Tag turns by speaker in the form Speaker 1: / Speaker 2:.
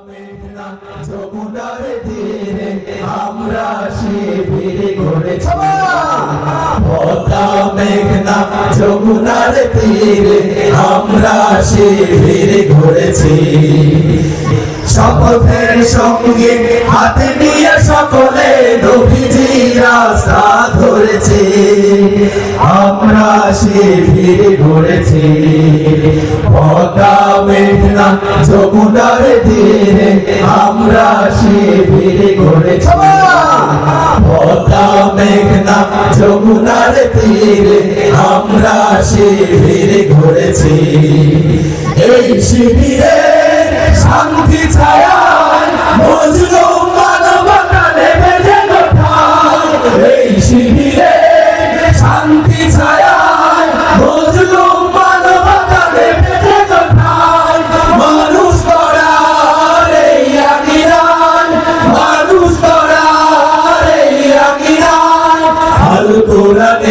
Speaker 1: মেঘনা যমুনার তীরে আমরা শিবির গড়েছি। পদ্মা মেঘনা যমুনার তীরে আমরা শিবির গড়েছি। শপথের সঙ্গে হাতে নিয়ে সকলে নবীজি রাস্তা ধরেছি। আমরা শিবির গড়েছি। পদ্মা মেঘনা যমুনার তীরে আমরা শিবির গড়েছি। পদ্মা মেঘনা যমুনার তীরে আমরা শিবির গড়েছি। এই শিবিরে শান্তি